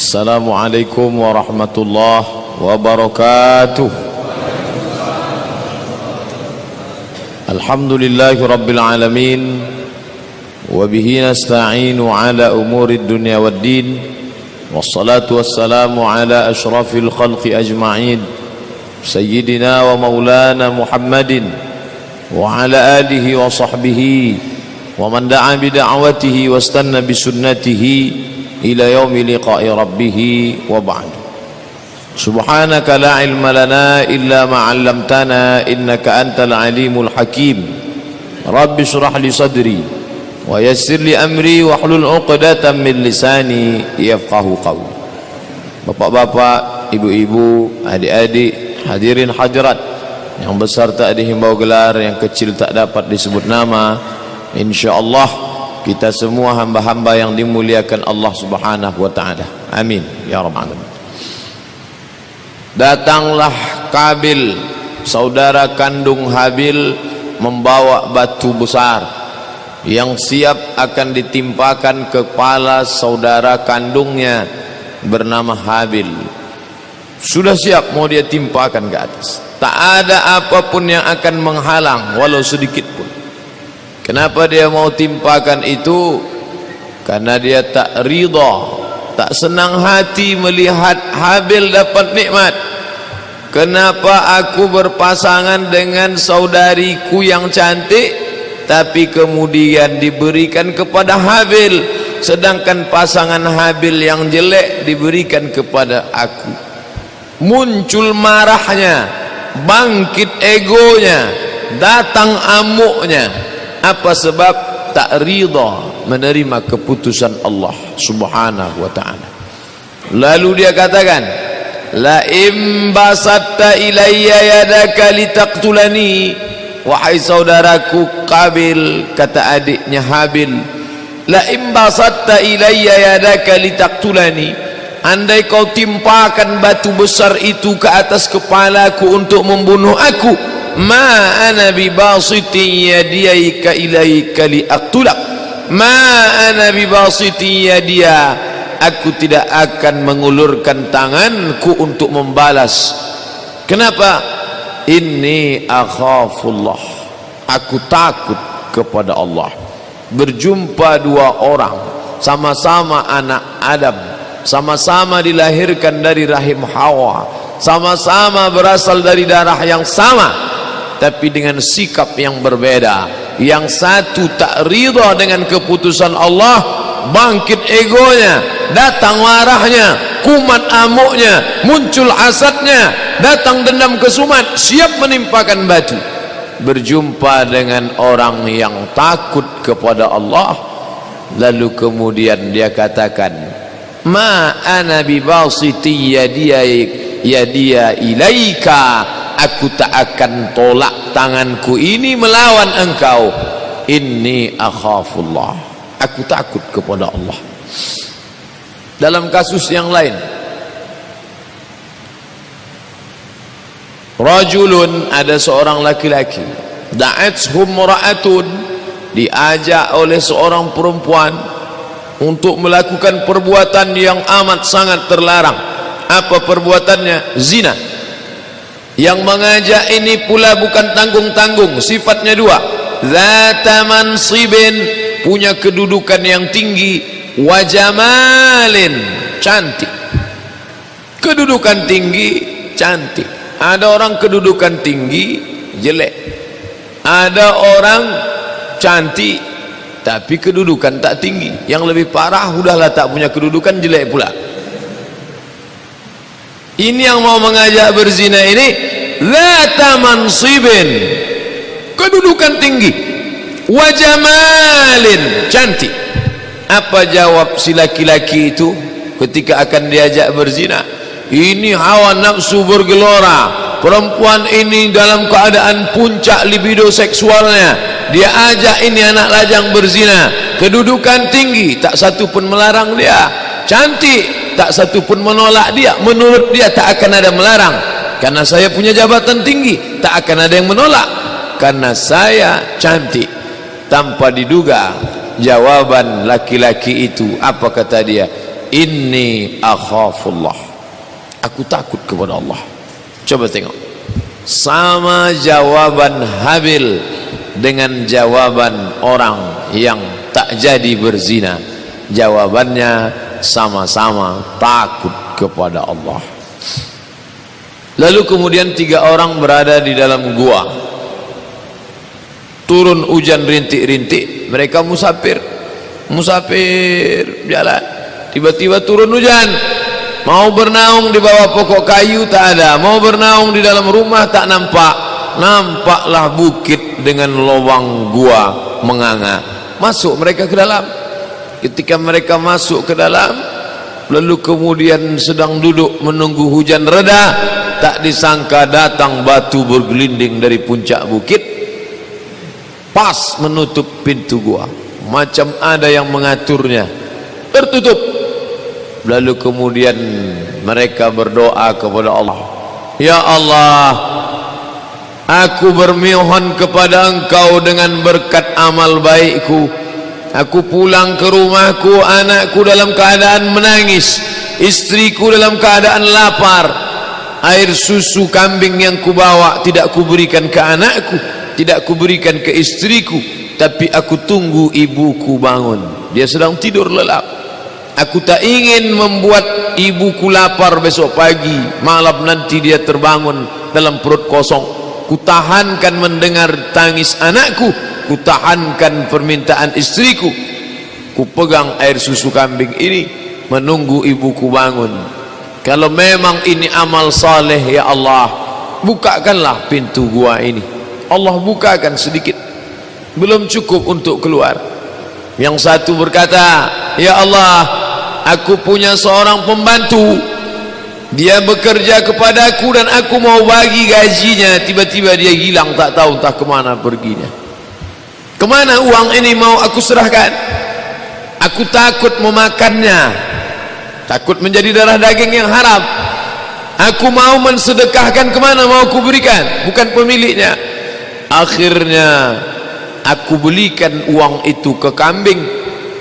Assalamualaikum warahmatullahi wabarakatuh. Alhamdulillahi rabbil alamin, wa bihi nasta'inu ala umurid dunya waddin, wassalatu wassalamu ala ashrafil khalqi ajma'in, sayyidina wa maulana Muhammadin wa ala alihi wa sahbihi wa man da'a bida'watihi wastanna bisunnatihi ila yaumi liqa'i rabbih wa ba'd. Subhanaka la ilma lana illa ma 'allamtana innaka antal alimul hakim. Rabbi shrah li sadri wa yassir li amri wahlul 'uqdatam min lisani yafqahu qawli. Bapak-bapak, ibu-ibu, adik-adik, hadirin hadirat, yang besar tak dihimbau gelar, yang kecil tak dapat disebut nama, insyaallah kita semua hamba-hamba yang dimuliakan Allah Subhanahu wa ta'ala. Amin ya rabbal alamin. Datanglah Kabil, saudara kandung Habil, membawa batu besar yang siap akan ditimpakan kepala saudara kandungnya bernama Habil. Sudah siap mau dia timpakan ke atas. Tak ada apapun yang akan menghalang walau sedikit pun. Kenapa dia mau timpakan itu? Karena dia tak ridha, tak senang hati melihat Habil dapat nikmat. Kenapa aku berpasangan dengan saudariku yang cantik, tapi kemudian diberikan kepada Habil, sedangkan pasangan Habil yang jelek diberikan kepada aku. Muncul marahnya, bangkit egonya, datang amuknya. Apa sebab? Tak ridha menerima keputusan Allah Subhanahu wa ta'ala. Lalu dia katakan, la imbasatta ilayya yadaka litaqtulani. Wahai saudaraku Qabil, kata adiknya Habil, la imbasatta ilayya yadaka litaqtulani, andai kau timpakan batu besar itu ke atas kepalaku untuk membunuh aku, ma ana bibasiti yadiyaka ilaika liaqtulak, ma ana bibasiti yadiya, aku tidak akan mengulurkan tanganku untuk membalas. Kenapa? Inni akhafullah, aku takut kepada Allah. Berjumpa dua orang, sama-sama anak Adam, sama-sama dilahirkan dari rahim Hawa, sama-sama berasal dari darah yang sama, tapi dengan sikap yang berbeda. Yang satu tak ridha dengan keputusan Allah, bangkit egonya, datang marahnya, kumat amuknya, muncul hasadnya, datang dendam kesumat, siap menimpakan batu. Berjumpa dengan orang yang takut kepada Allah, lalu kemudian dia katakan, ma ana bibasiti yadiya ilaika, aku tak akan tolak tanganku ini melawan engkau. Inni akhafullah, aku takut kepada Allah. Dalam kasus yang lain, rajulun, ada seorang laki-laki, da'athum ra'atun, diajak oleh seorang perempuan untuk melakukan perbuatan yang amat sangat terlarang. Apa perbuatannya? Zina. Yang mengajak ini pula bukan tanggung-tanggung, sifatnya dua. Zata mansibin, punya kedudukan yang tinggi, wa jamalin, cantik. Kedudukan tinggi, cantik. Ada orang kedudukan tinggi, jelek. Ada orang cantik tapi kedudukan tak tinggi. Yang lebih parah, udahlah tak punya kedudukan, jelek pula. Ini yang mau mengajak berzina ini zata mansibin, kedudukan tinggi, wa jamalin, cantik. Apa jawab si laki-laki itu ketika akan diajak berzina? Ini hawa nafsu bergelora, perempuan ini dalam keadaan puncak libido seksualnya, dia ajak ini anak lajang berzina. Kedudukan tinggi, tak satu pun melarang dia. Cantik, tak satu pun menolak dia. Menurut dia tak akan ada melarang, karena saya punya jabatan tinggi. Tak akan ada yang menolak karena saya cantik. Tanpa diduga jawaban laki-laki itu, apa kata dia? inni akhafullah, aku takut kepada Allah. Coba tengok, sama jawaban Habil dengan jawaban orang yang tak jadi berzina, jawabannya sama-sama takut kepada Allah. Lalu kemudian 3 orang berada di dalam gua, turun hujan rintik-rintik, mereka musafir jalan, tiba-tiba turun hujan, mau bernaung di bawah pokok kayu tak ada, mau bernaung di dalam rumah tak nampak, nampaklah bukit dengan lubang gua menganga. Masuk mereka ke dalam. Ketika mereka masuk ke dalam, lalu kemudian sedang duduk menunggu hujan reda, tak disangka datang batu bergelinding dari puncak bukit, pas menutup pintu gua, macam ada yang mengaturnya, tertutup. Lalu kemudian mereka berdoa kepada Allah, ya Allah, aku bermohon kepada Engkau dengan berkat amal baikku, aku pulang ke rumahku, anakku dalam keadaan menangis, istriku dalam keadaan lapar, air susu kambing yang kubawa tidak kuberikan ke anakku, tidak kuberikan ke istriku, tapi aku tunggu ibuku bangun, dia sedang tidur lelap. Aku tak ingin membuat ibuku lapar besok pagi, malam nanti dia terbangun dalam perut kosong. Kutahankan mendengar tangis anakku, kutahankan permintaan istriku, kupegang air susu kambing ini menunggu ibuku bangun. Kalau memang ini amal saleh, ya Allah, bukakanlah pintu gua ini. Allah bukakan sedikit, belum cukup untuk keluar. Yang satu berkata, ya Allah, aku punya seorang pembantu, dia bekerja kepadaku dan aku mau bagi gajinya, tiba-tiba dia hilang, tak tahu entah kemana perginya. Kemana uang ini mau aku serahkan? Aku takut memakannya, takut menjadi darah daging yang haram. Aku mau mensedekahkan, kemana mau aku berikan? Bukan pemiliknya. Akhirnya aku belikan uang itu ke kambing,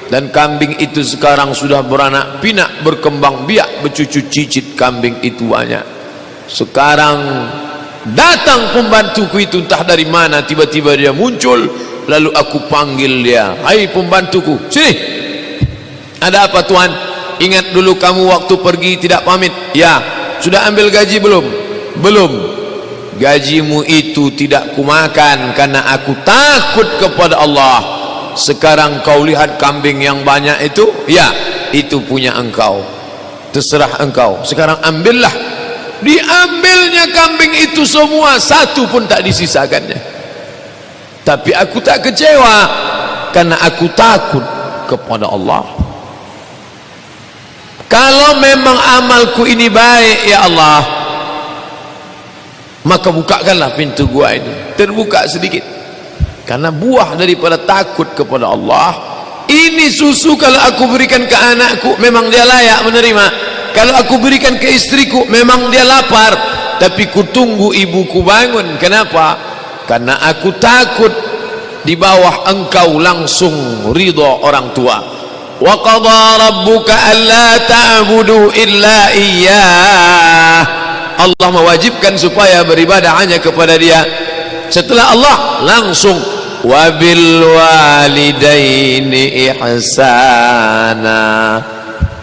dan kambing itu sekarang sudah beranak pinak, berkembang biak, bercucu cicit, kambing itu banyak. Sekarang datang pembantuku itu entah dari mana, tiba-tiba dia muncul, lalu aku panggil dia, hai pembantuku, sini. Ada apa tuan? Ingat dulu kamu waktu pergi tidak pamit. Ya. Sudah ambil gaji belum? Belum. Gajimu itu tidak kumakan karena aku takut kepada Allah. Sekarang kau lihat kambing yang banyak itu, ya, itu punya engkau, terserah engkau. Sekarang ambillah. Diambilnya kambing itu semua, satu pun tak disisakannya. Tapi aku tak kecewa karena aku takut kepada Allah. Kalau memang amalku ini baik, ya Allah, maka bukakanlah pintu gua ini. Terbuka sedikit, karena buah daripada takut kepada Allah. Ini susu kalau aku berikan ke anakku, memang dia layak menerima. Kalau aku berikan ke istriku, memang dia lapar. Tapi ku tunggu ibuku bangun. Kenapa? Karena aku takut di bawah engkau langsung ridha orang tua. Wa qadha rabbuka alla ta'budu illa iyyah. Allah mewajibkan supaya beribadah hanya kepada Dia. Setelah Allah langsung wabil walidaini ihsana,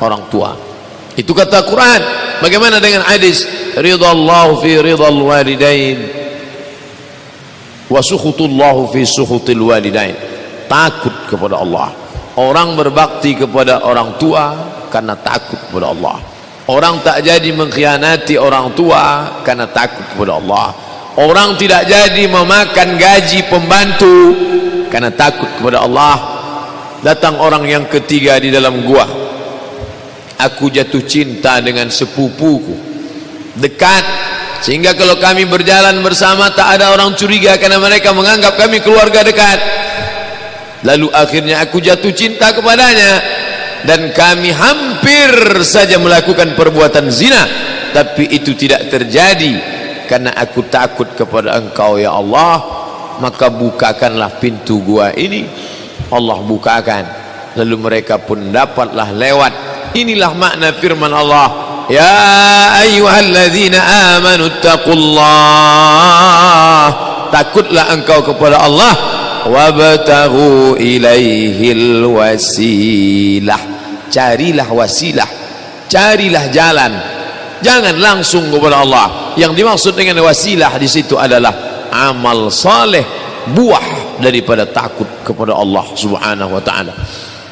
orang tua. Itu kata Quran. Bagaimana dengan hadis? Ridallahu fi ridal walidain wa sukhutullahu fi sukhutil walidain. Takut kepada Allah. Orang berbakti kepada orang tua karena takut kepada Allah. Orang tak jadi mengkhianati orang tua karena takut kepada Allah. Orang tidak jadi memakan gaji pembantu karena takut kepada Allah. Datang orang yang ketiga di dalam gua. Aku jatuh cinta dengan sepupuku, dekat, sehingga kalau kami berjalan bersama tak ada orang curiga karena mereka menganggap kami keluarga dekat. Lalu akhirnya aku jatuh cinta kepadanya, dan kami hampir saja melakukan perbuatan zina, tapi itu tidak terjadi karena aku takut kepada Engkau, ya Allah. Maka bukakanlah pintu gua ini. Allah bukakan, lalu mereka pun dapatlah lewat Inilah makna firman Allah, ya ayyuhalladzina amanu taqullah, takutlah engkau kepada Allah, wabtaghu ilaihil wasilah, carilah wasilah, carilah jalan, jangan langsung kepada Allah. Yang dimaksud dengan wasilah di situ adalah amal saleh, buah daripada takut kepada Allah Subhanahu wa taala.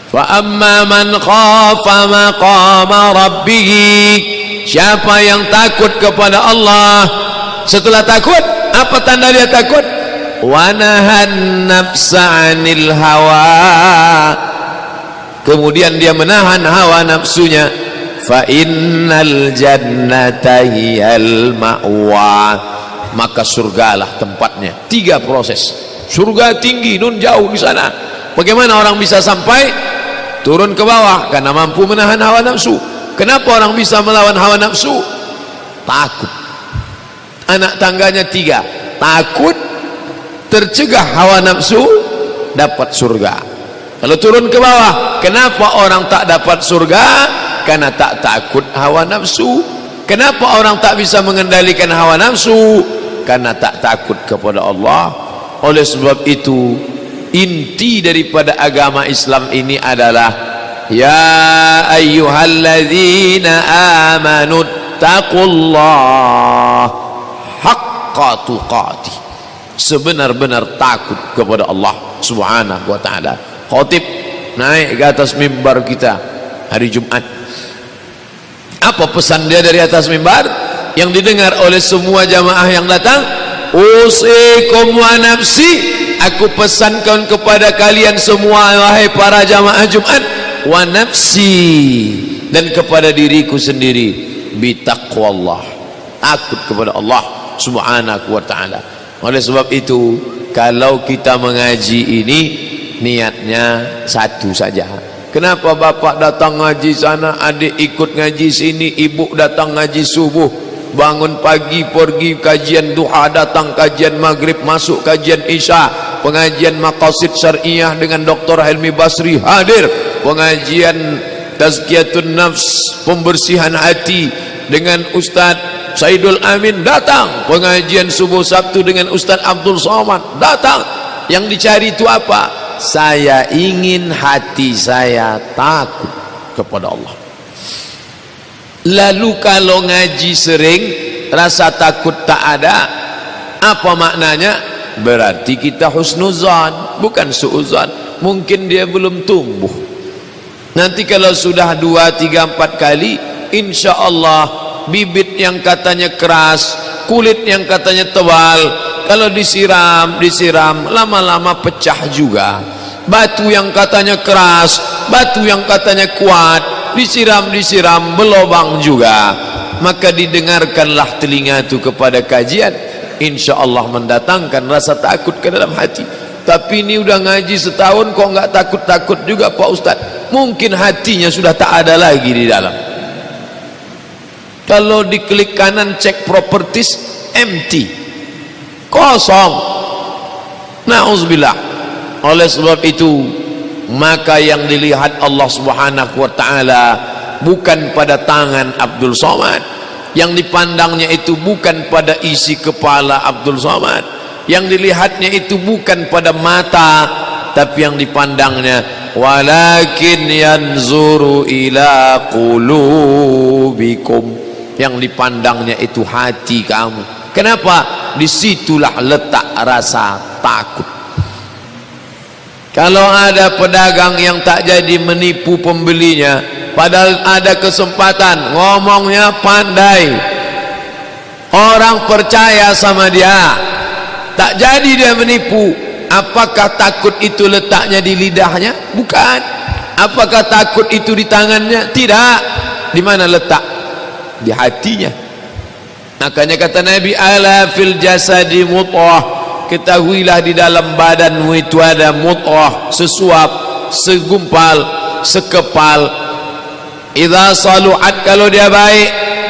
Fa amma man khafa maqama rabbih, siapa yang takut kepada Allah, setelah takut apa tanda dia takut? Wa nahan nafsa 'anil hawa, kemudian dia menahan hawa nafsunya. Fa innal jannata hiyal ma'wa, maka surgalah tempatnya. 3 proses. Surga tinggi, nun jauh di sana. Bagaimana orang bisa sampai? Turun ke bawah karena mampu menahan hawa nafsu. Kenapa orang bisa melawan hawa nafsu? Takut. Anak tangganya 3. Takut, tercegah hawa nafsu, dapat surga. Kalau turun ke bawah, kenapa orang tak dapat surga? Karena tak takut hawa nafsu. Kenapa orang tak bisa mengendalikan hawa nafsu? Karena tak takut kepada Allah. Oleh sebab itu, inti daripada agama Islam ini adalah ya ayyuhalladzina amanu taqullah haqqa tuqatih, sebenar-benar takut kepada Allah Subhanahu wa taala. Khatib naik ke atas mimbar kita hari Jumat. Apa pesan dia dari atas mimbar yang didengar oleh semua jamaah yang datang? Usikum wa nafsi, aku pesankan kepada kalian semua wahai para jamaah Jumat, wa nafsi, dan kepada diriku sendiri, bitaqwallah, takut kepada Allah Subhanahu wa taala. Oleh sebab itu, kalau kita mengaji ini niatnya satu saja. Kenapa bapak datang ngaji sana, adik ikut ngaji sini, ibu datang ngaji subuh, bangun pagi pergi kajian duha, datang kajian maghrib, masuk kajian isya, pengajian maqasid syariah dengan Dr. Helmi Basri hadir, pengajian tazkiyatun nafs, pembersihan hati dengan Ustaz Saidul Amin datang, pengajian subuh Sabtu dengan Ustaz Abdul Somad datang. Yang dicari itu apa? Saya ingin hati saya takut kepada Allah. Lalu kalau ngaji sering rasa takut tak ada, apa maknanya? Berarti kita husnuzan, bukan suuzan. Mungkin dia belum tumbuh. Nanti kalau sudah 2, 3, 4 kali, insya Allah bibit yang katanya keras, kulit yang katanya tebal, kalau disiram lama-lama pecah juga. Batu yang katanya keras, batu yang katanya kuat, disiram berlobang juga. Maka didengarkanlah telinga itu kepada kajian, insya Allah mendatangkan rasa takut ke dalam hati. Tapi ini udah ngaji setahun kok nggak takut-takut juga Pak Ustadz. Mungkin hatinya sudah tak ada lagi di dalam. Kalau diklik kanan cek properties, empty, kosong. Na'udzubillah. Oleh sebab itu, maka yang dilihat Allah Subhanahu wa taala bukan pada tangan Abdul Somad, yang dipandangnya itu bukan pada isi kepala Abdul Somad, yang dilihatnya itu bukan pada mata, tapi yang dipandangnya walakin yanzuru ila qulubikum, yang dipandangnya itu hati kamu. Kenapa? Disitulah letak rasa takut. Kalau ada pedagang yang tak jadi menipu pembelinya, padahal ada kesempatan, ngomongnya pandai, orang percaya sama dia, tak jadi dia menipu. Apakah takut itu letaknya di lidahnya? Bukan. Apakah takut itu di tangannya? Tidak. Di mana letak? Di hatinya. Makanya kata Nabi, ala fil jasadi mut'ah, ketahuilah di dalam badanmu itu ada mut'ah, sesuap, segumpal, sekepal. Idza saluhat, kalau dia baik,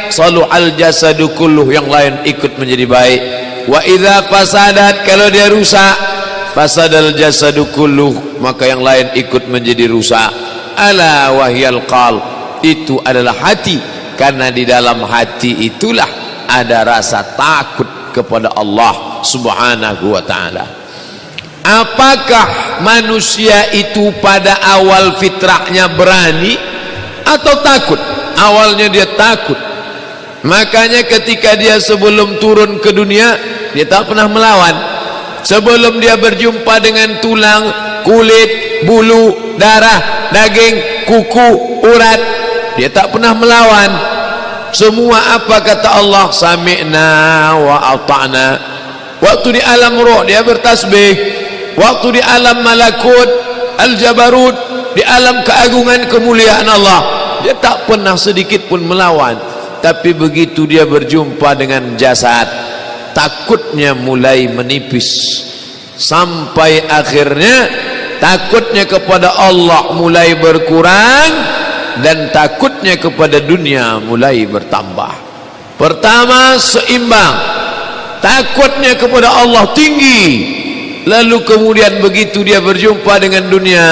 saluhal jasadu kulluh, yang lain ikut menjadi baik. Wa idza fasadat, kalau dia rusak, fasadal jasadu kulluh, maka yang lain ikut menjadi rusak. Ala wahyal qalb, itu adalah hati, karena di dalam hati itulah ada rasa takut kepada Allah Subhanahu wa ta'ala. Apakah manusia itu pada awal fitrahnya berani atau takut? Awalnya dia takut, makanya ketika dia sebelum turun ke dunia dia tak pernah melawan. Sebelum dia berjumpa dengan tulang, kulit, bulu, darah, daging, kuku, urat, dia tak pernah melawan. Semua apa kata Allah? Sami'na wa ata'na. Waktu di alam roh dia bertasbih, waktu di alam malakut al-jabarut, di alam keagungan kemuliaan Allah, dia tak pernah sedikit pun melawan. Tapi begitu dia berjumpa dengan jasad, takutnya mulai menipis, sampai akhirnya takutnya kepada Allah mulai berkurang dan takutnya kepada dunia mulai bertambah. Pertama seimbang, takutnya kepada Allah tinggi, lalu kemudian begitu dia berjumpa dengan dunia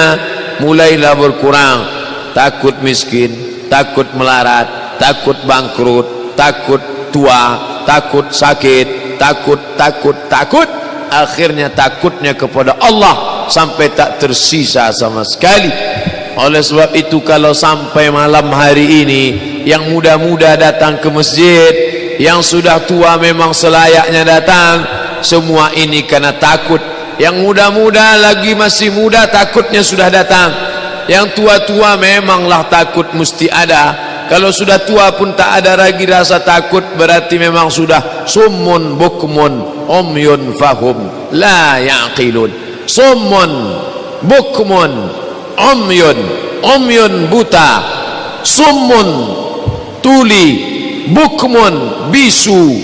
mulailah berkurang. Takut miskin, takut melarat, takut bangkrut, takut tua, takut sakit, takut, akhirnya takutnya kepada Allah sampai tak tersisa sama sekali. Oleh sebab itu, kalau sampai malam hari ini yang muda-muda datang ke masjid, yang sudah tua memang selayaknya datang, semua ini karena takut. Yang muda-muda lagi masih muda, takutnya sudah datang. Yang tua-tua memanglah takut mesti ada. Kalau sudah tua pun tak ada lagi rasa takut, berarti memang sudah summun bukmun umyun fahum la yaqilun. Summun bukmun umyun buta, summun tuli, bukmun bisu,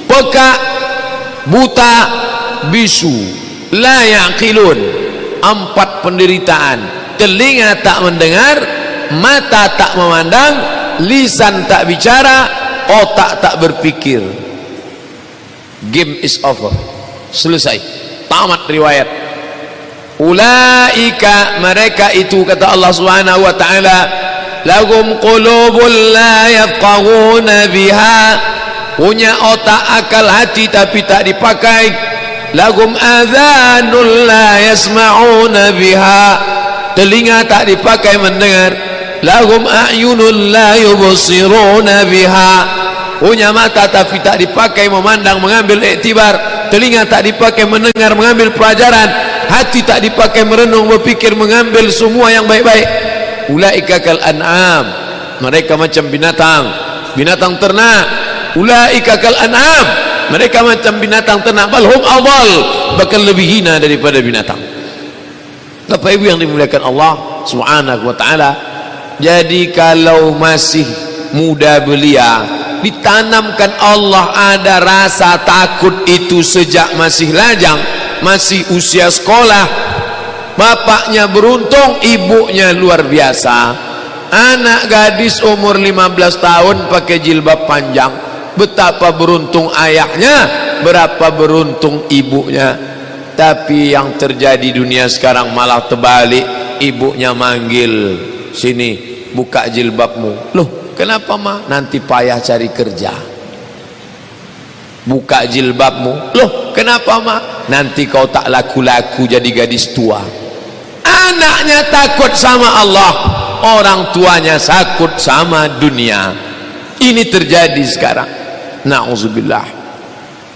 peka, buta, bisu, la yaqilun. 4 penderitaan. Telinga tak mendengar, mata tak memandang, lisan tak bicara, otak tak berpikir. Game is over, selesai, tamat riwayat. Ulaika, mereka itu kata Allah Subhanahu wa ta'ala, lahum qulubun la yafqahuna biha, punya otak akal hati tapi tak dipakai. Lahum adhanun la yasma'una biha, telinga tak dipakai mendengar. Lahum a'yunun la yubsiruna biha, punya mata tapi tak dipakai memandang, mengambil iktibar. Telinga tak dipakai mendengar, mengambil pelajaran. Hati tak dipakai merenung, berpikir, mengambil semua yang baik-baik. Ulaika kal an'am, mereka macam binatang, binatang ternak. Ulaika kal an'am, mereka macam binatang ternak. Bal hum adall, bahkan lebih hina daripada binatang. Bapak Ibu yang dimuliakan Allah Subhanahu wa ta'ala, jadi kalau masih muda belia, ditanamkan Allah ada rasa takut itu sejak masih lajang, masih usia sekolah. Bapaknya beruntung, ibunya luar biasa. Anak gadis umur 15 tahun pakai jilbab panjang, betapa beruntung ayahnya, berapa beruntung ibunya. Tapi yang terjadi dunia sekarang malah terbalik. Ibunya manggil, sini buka jilbabmu. Loh, kenapa ma? Nanti payah cari kerja. Buka jilbabmu. Loh, kenapa ma? Nanti kau tak laku-laku jadi gadis tua. Anaknya takut sama Allah, orang tuanya takut sama dunia. Ini terjadi sekarang. Na'udzubillah.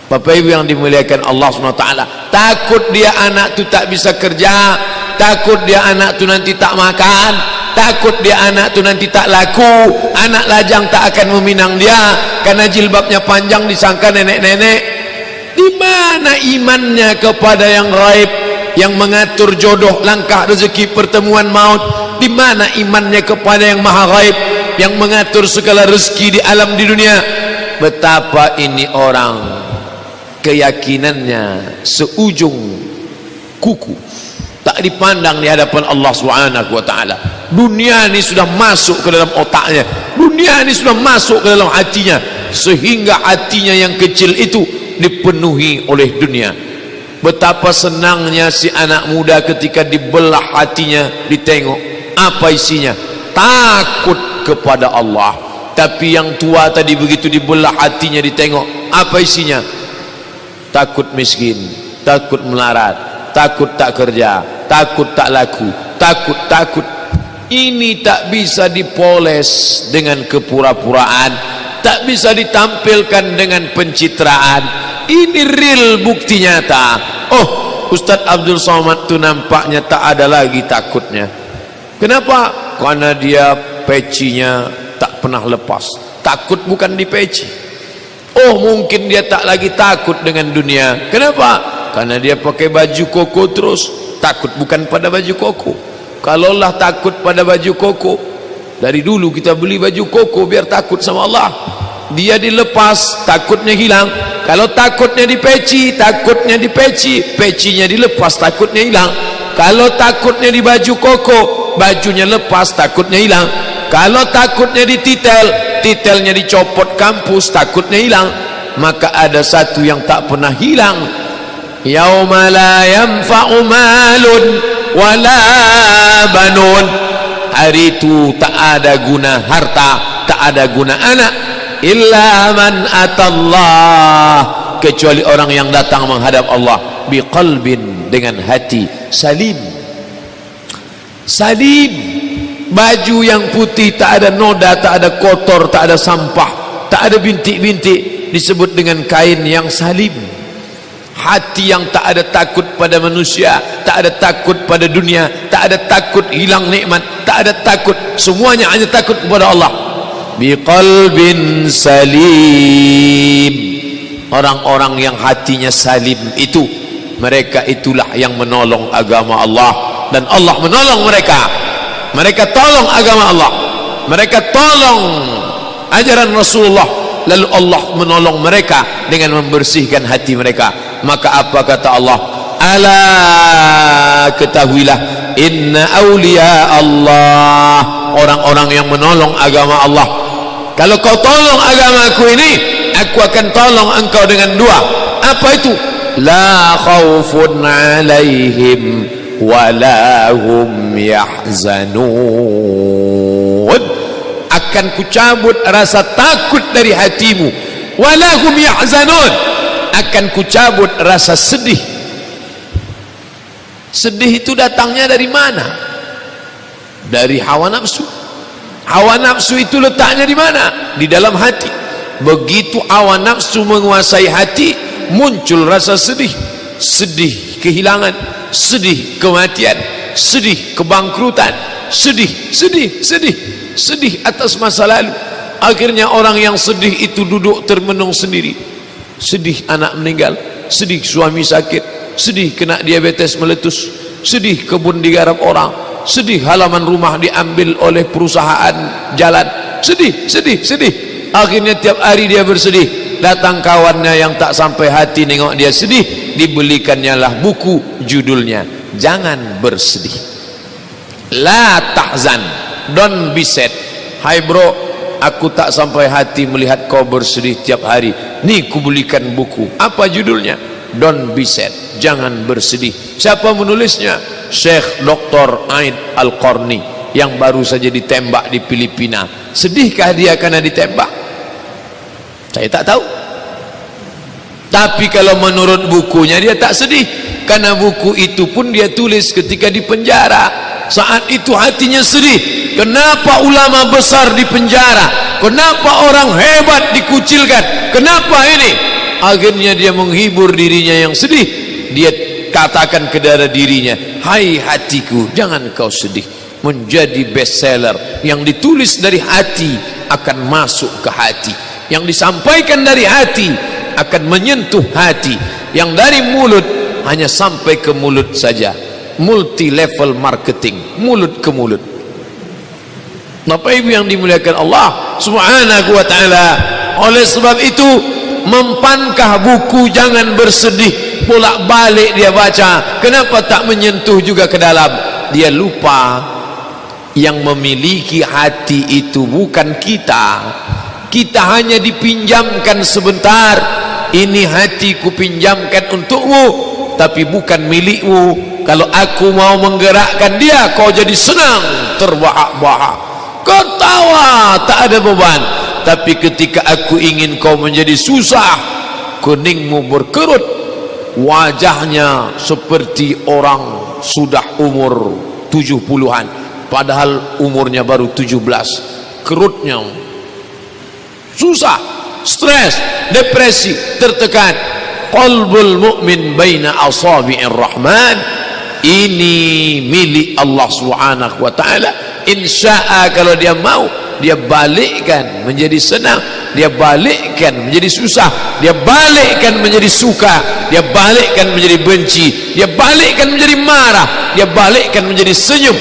Bapak Ibu yang dimuliakan Allah SWT, takut dia anak tu tak bisa kerja, takut dia anak tu nanti tak makan, takut dia anak tu nanti tak laku, anak lajang tak akan meminang dia karena jilbabnya panjang, disangka nenek-nenek. Di mana imannya kepada yang gaib, yang mengatur jodoh, langkah rezeki, pertemuan maut? Di mana imannya kepada yang maha gaib, yang mengatur segala rezeki di alam di dunia? Betapa ini orang keyakinannya seujung kuku, tak dipandang di hadapan Allah Subhanahu wa ta'ala. Dunia ini sudah masuk ke dalam otaknya, dunia ini sudah masuk ke dalam hatinya, sehingga hatinya yang kecil itu dipenuhi oleh dunia. Betapa senangnya si anak muda ketika dibelah hatinya, ditengok apa isinya, takut kepada Allah. Tapi yang tua tadi begitu dibelah hatinya, ditengok apa isinya? Takut miskin, takut melarat, takut tak kerja, takut tak laku, takut. Ini tak bisa dipoles dengan kepura-puraan, tak bisa ditampilkan dengan pencitraan. Ini real, bukti nyata. Oh, Ustadz Abdul Somad tu nampaknya tak ada lagi takutnya. Kenapa? Karena dia pecinya tak pernah lepas. Takut bukan di peci. Oh, mungkin dia tak lagi takut dengan dunia. Kenapa? Karena dia pakai baju koko terus. Takut bukan pada baju koko. Kalaulah takut pada baju koko, dari dulu kita beli baju koko biar takut sama Allah. Dia dilepas, takutnya hilang. Kalau takutnya di peci, takutnya di peci, pecinya dilepas, takutnya hilang. Kalau takutnya di baju koko, bajunya lepas, takutnya hilang. Kalau takutnya di titel, titelnya dicopot kampus, takutnya hilang. Maka ada satu yang tak pernah hilang. Yauma la yanfa'u malun wala banun. Hari itu tak ada guna harta, tak ada guna anak, illa man atallah, kecuali orang yang datang menghadap Allah biqalbin, dengan hati salim. Salim, baju yang putih, tak ada noda, tak ada kotor, tak ada sampah, tak ada bintik-bintik, disebut dengan kain yang salim. Hati yang tak ada takut pada manusia, tak ada takut pada dunia, tak ada takut hilang nikmat, tak ada takut, semuanya hanya takut kepada Allah. Biqalbin salim. Orang-orang yang hatinya salim itu, mereka itulah yang menolong agama Allah, dan Allah menolong mereka. Mereka tolong agama Allah, mereka tolong ajaran Rasulullah, lalu Allah menolong mereka dengan membersihkan hati mereka. Maka apa kata Allah? Ala, ketahuilah, inna awliya Allah, orang-orang yang menolong agama Allah. Kalau kau tolong agamaku ini, aku akan tolong engkau dengan dua. Apa itu? La khawfun alaihim wala hum yahzanun. Akan kucabut rasa takut dari hatimu, wala hum yahzanun. Akan kucabut rasa sedih. Sedih itu datangnya dari mana? Dari hawa nafsu. Hawa nafsu itu letaknya di mana? Di dalam hati. Begitu hawa nafsu menguasai hati, muncul rasa sedih. Sedih kehilangan, sedih kematian, sedih kebangkrutan, sedih atas masa lalu. Akhirnya orang yang sedih itu duduk termenung sendiri. Sedih anak meninggal, sedih suami sakit, sedih kena diabetes meletus, sedih kebun digarap orang, sedih halaman rumah diambil oleh perusahaan jalan, sedih. Akhirnya tiap hari dia bersedih. Datang kawannya yang tak sampai hati nengok dia sedih, dibelikannya lah buku, judulnya Jangan Bersedih. La tahzan, don't be sad. Hai bro, aku tak sampai hati melihat kau bersedih tiap hari. Nih kubelikan buku. Apa judulnya? Don't be sad, jangan bersedih. Siapa menulisnya? Syekh Dr. Aid Al-Qarni, yang baru saja ditembak di Filipina. Sedihkah dia karena ditembak? Saya tak tahu. Tapi kalau menurut bukunya dia tak sedih, karena buku itu pun dia tulis ketika di penjara. Saat itu hatinya sedih. Kenapa ulama besar di penjara? Kenapa orang hebat dikucilkan? Kenapa ini? Akhirnya dia menghibur dirinya yang sedih. Dia katakan ke dirinya, hai hatiku, jangan kau sedih. Menjadi bestseller. Yang ditulis dari hati akan masuk ke hati. Yang disampaikan dari hati akan menyentuh hati. Yang dari mulut hanya sampai ke mulut saja. Multi level marketing, mulut ke mulut. Bapak Ibu yang dimuliakan Allah Subhanahu wa ta'ala, oleh sebab itu, mempankah buku Jangan Bersedih bolak-balik dia baca? Kenapa tak menyentuh juga ke dalam? Dia lupa yang memiliki hati itu bukan kita. Kita hanya dipinjamkan sebentar. Ini hati ku pinjamkan untukmu, tapi bukan milikmu. Kalau aku mau menggerakkan dia, kau jadi senang terbahak-bahak. ketawa, tak ada beban. Tapi ketika aku ingin kau menjadi susah, keningmu berkerut, wajahnya seperti orang sudah umur 70-an, padahal umurnya baru 17. Kerutnya susah, stres, depresi, tertekan. Qalbul mu'min baina asabi'ir rahman. Ini milik Allah Subhanahu wa ta'ala. Insya'a, kalau dia mau, dia balikkan menjadi senang, dia balikkan menjadi susah, dia balikkan menjadi suka, dia balikkan menjadi benci, dia balikkan menjadi marah, dia balikkan menjadi senyum.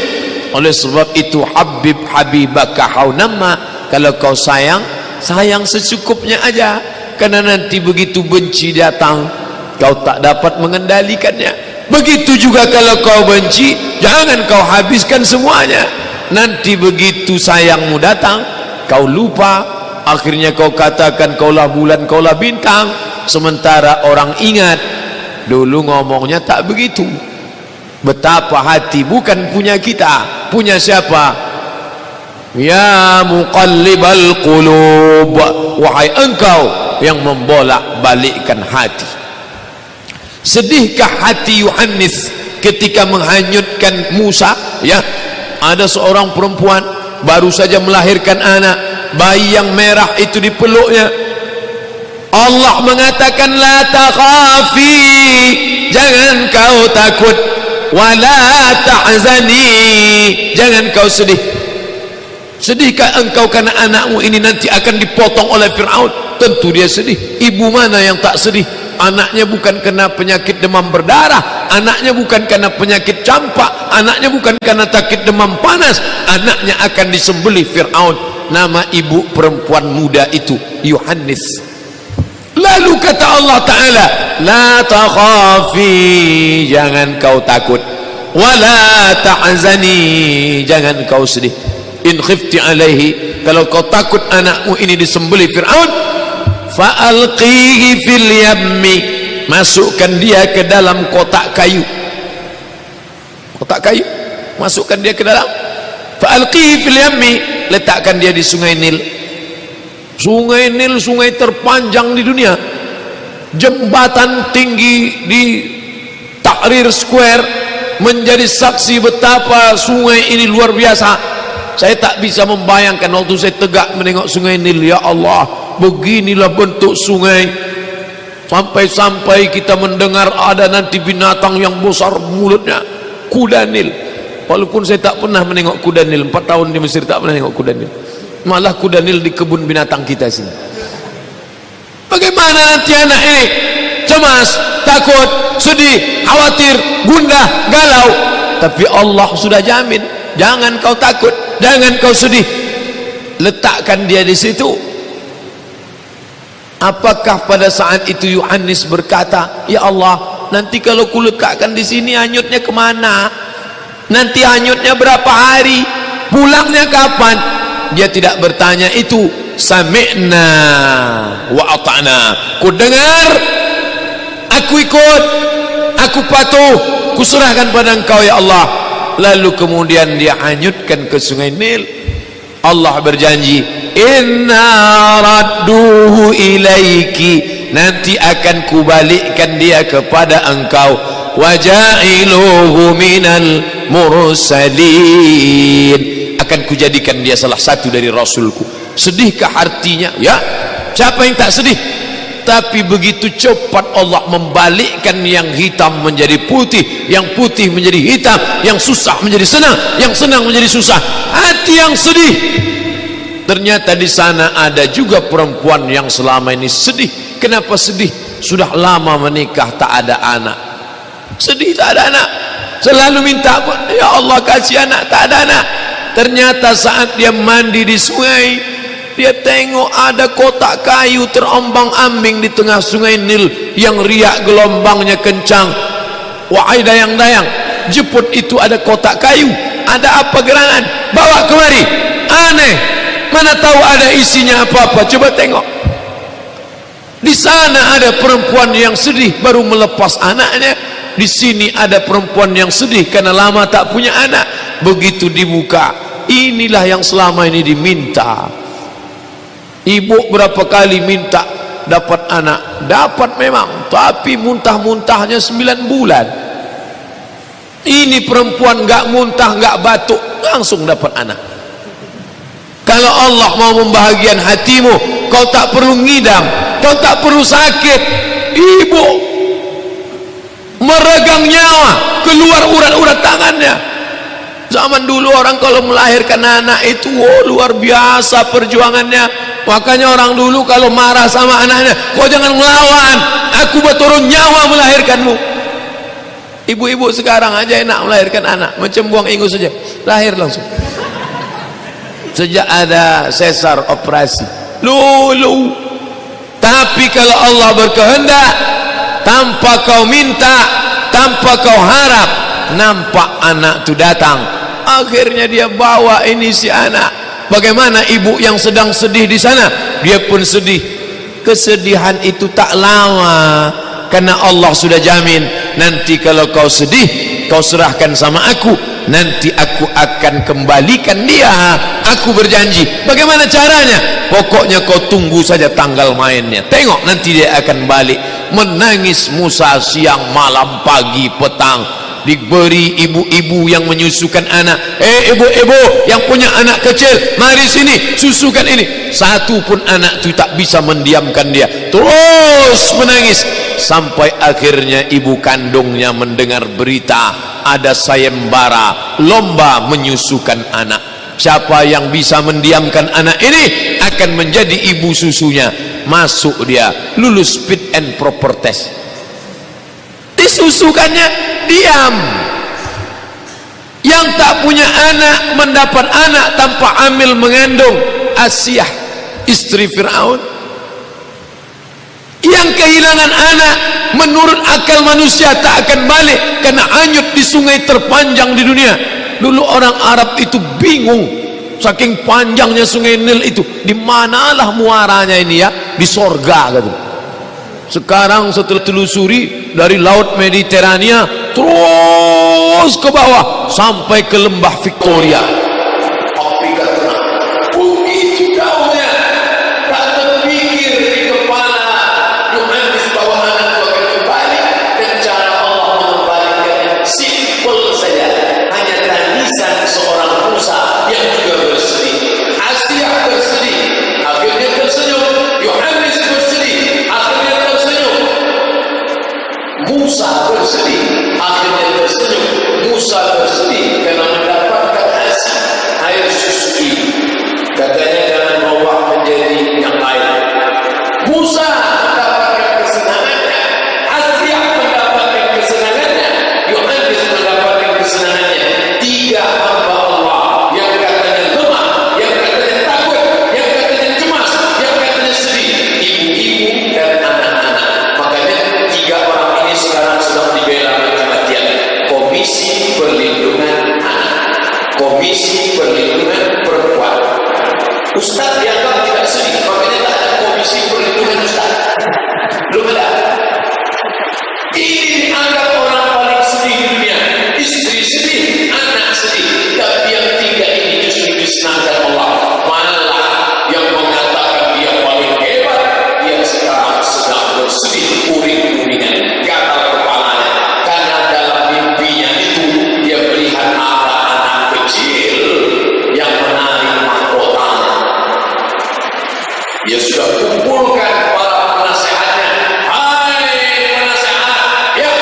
Oleh sebab itu, habib habibaka haunamma, kalau kau sayang, sayang secukupnya aja. Karena nanti begitu benci datang, kau tak dapat mengendalikannya. Begitu juga kalau kau benci, jangan kau habiskan semuanya. Nanti begitu sayangmu datang, kau lupa, akhirnya kau katakan kaulah bulan, kaulah bintang. Sementara orang ingat, dulu ngomongnya tak begitu. Betapa hati bukan punya kita, punya siapa? Ya muqallibal qulub, wahai engkau yang membolak balikkan hati. Sedihkah hati Yohanes ketika menghanyutkan Musa? Ya, ada seorang perempuan baru saja melahirkan anak, bayi yang merah itu di peluknya. Allah mengatakan la takhafi, jangan kau takut, wala tahzani, jangan kau sedih. Sedihkah engkau karena anakmu ini nanti akan dipotong oleh Fir'aun? Tentu dia sedih. Ibu mana yang tak sedih? Anaknya bukan kena penyakit demam berdarah, anaknya bukan kena penyakit campak, anaknya bukan kena sakit demam panas, anaknya akan disembelih Fir'aun. Nama ibu perempuan muda itu Yohanes. Lalu kata Allah Ta'ala, la takhafi, jangan kau takut, wala ta'zani, jangan kau sedih. In khifti alaihi, kalau kau takut anakmu ini disembelih Fir'aun, fa'alqihi fil yammi, masukkan dia ke dalam kotak kayu. Kotak kayu, masukkan dia ke dalam. Fa'alqihi fil yammi, letakkan dia di sungai Nil. Sungai Nil, sungai terpanjang di dunia. Jembatan tinggi di Tahrir Square menjadi saksi betapa sungai ini luar biasa. Saya tak bisa membayangkan waktu saya tegak menengok sungai Nil, ya Allah, beginilah bentuk sungai. Sampai-sampai kita mendengar ada nanti binatang yang besar mulutnya, kuda Nil. Walaupun saya tak pernah menengok kuda Nil, 4 tahun di Mesir tak pernah menengok kuda Nil. Malah kuda Nil di kebun binatang kita sini. Bagaimana nanti anak ini? Cemas, takut, sedih, khawatir, gundah, galau. Tapi Allah sudah jamin, jangan kau takut, jangan kau sedih. Letakkan dia di situ. Apakah pada saat itu Yohanes berkata, ya Allah, nanti kalau ku letakkan di sini hanyutnya kemana? Nanti hanyutnya berapa hari? Pulangnya kapan? Dia tidak bertanya itu. Sami'na wa ata'na, ku dengar, aku ikut, aku patuh, ku serahkan pada engkau ya Allah. Lalu kemudian dia hanyutkan ke sungai Nil. Allah berjanji, inna radduhu ilaiki, nanti akan kubalikkan dia kepada engkau, waja'iluhu minal mursalin, akan kujadikan dia salah satu dari rasulku. Sedihkah artinya? Ya, siapa yang tak sedih? Tapi begitu cepat Allah membalikkan yang hitam menjadi putih, yang putih menjadi hitam, yang susah menjadi senang, yang senang menjadi susah. Hati yang sedih. Ternyata di sana ada juga perempuan yang selama ini sedih. Kenapa sedih? Sudah lama menikah tak ada anak. Sedih tak ada anak. Selalu minta, ya Allah kasih anak, tak ada anak. Ternyata saat dia mandi di sungai, dia tengok ada kotak kayu terombang-ambing di tengah sungai Nil yang riak gelombangnya kencang. Wahai dayang-dayang, jemput itu ada kotak kayu. Ada apa gerangan? Bawa kemari. Aneh, mana tahu ada isinya apa-apa. Coba tengok. Di sana ada perempuan yang sedih baru melepas anaknya. Di sini ada perempuan yang sedih karena lama tak punya anak. Begitu dibuka, Inilah yang selama ini diminta. Ibu berapa kali minta dapat anak, dapat memang, tapi muntah-muntahnya 9 bulan. Ini perempuan gak muntah, gak batuk, langsung dapat anak. Kalau Allah mau membahagiakan hatimu, kau tak perlu ngidam, kau tak perlu sakit. Ibu meregang nyawa, keluar urat-urat tangannya. Zaman dulu orang kalau melahirkan anak itu luar biasa perjuangannya. Makanya orang dulu kalau marah sama anaknya, kau jangan melawan, aku berturun nyawa melahirkanmu. Ibu-ibu sekarang aja enak melahirkan anak, macam buang ingus saja, lahir langsung. Sejak ada sesar operasi, lulu. Tapi kalau Allah berkehendak, tanpa kau minta, tanpa kau harap, nampak anak itu datang. Akhirnya dia bawa ini si anak. Bagaimana ibu yang sedang sedih di sana, dia pun sedih. Kesedihan itu tak lama, karena Allah sudah jamin, nanti kalau kau sedih, kau serahkan sama aku, nanti aku akan kembalikan dia. Aku berjanji. Bagaimana caranya? Pokoknya kau tunggu saja tanggal mainnya, tengok nanti dia akan balik. Menangis Musa siang malam pagi petang. Diberi ibu-ibu yang menyusukan anak, ibu-ibu yang punya anak kecil, mari sini susukan ini. Satu pun anak itu tak bisa mendiamkan dia, terus menangis sampai akhirnya ibu kandungnya mendengar berita ada sayembara lomba menyusukan anak. Siapa yang bisa mendiamkan anak ini akan menjadi ibu susunya. Masuk dia, lulus fit and proper test, disusukannya diam. Yang tak punya anak mendapat anak tanpa hamil mengandung, Asiyah istri Fir'aun. Yang kehilangan anak menurut akal manusia tak akan balik, karena hanyut di sungai terpanjang di dunia. Dulu orang Arab itu bingung, saking panjangnya sungai Nil itu, di manalah muaranya ini ya, di sorga gitu. Sekarang setelah telusuri dari laut Mediterania terus ke bawah sampai ke lembah Victoria, Afrika Tengah. Begitu jauhnya, tak terpikir di kepala Yohanes bahwa anak itu akan kembali, dan cara Allah mengembalikannya simple saja, hanya tangisan seorang Musa yang juga bersedih. Asiyah bersedih, akhirnya tersenyum. Yohanes bersedih, akhirnya tersenyum. Musa bersedih, akhirnya tersenyum. Musa bersedih karena mendapatkan hasil air susu ini. Katanya jangan bawa menjadi yang lain. Musa mendapatkan kesenangannya, Asiyah mendapatkan kesenangannya, Yohanes mendapatkan kesenangannya. Tiga hamba Allah yang katanya lemah, yang katanya takut, yang katanya cemas, yang katanya sedih, ibu-ibu dan anak-anak. Makanya tiga orang ini sekarang sedang dibela mati-matian. Komisi Perlindungan Anak, Komisi Perlindungan Perempuan. Ustaz dianggap tidak sedih, makanya tak ada Komisi Perlindungan Ustaz. Belum ada. Ini dianggap orang paling sedih di dunia. Istri sedih, anak sedih, tapi yang tiga ini justru disenangkan Allah. Malah yang mengatakan dia paling hebat, dia sekarang sedang bersedih uring-uringan, gatal kepalanya, karena dalam mimpinya itu dia melihat ada anak kecil yang menarik mahkotanya. Dia sudah kumpulkan para penasehatnya. Hai penasehat, yang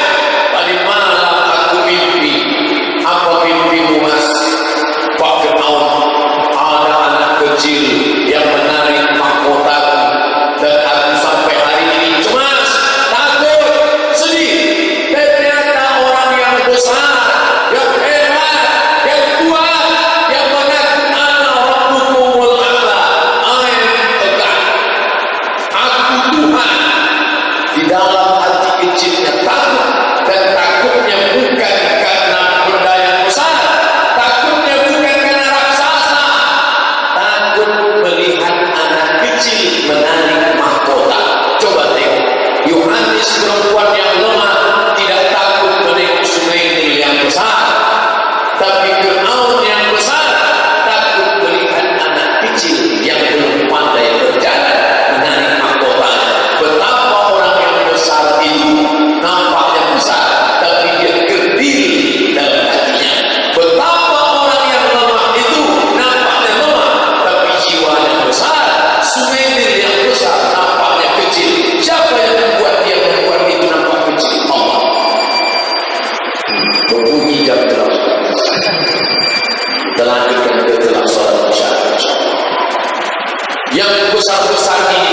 melanjutkan setelah sholat isya. Yang besar-besar ini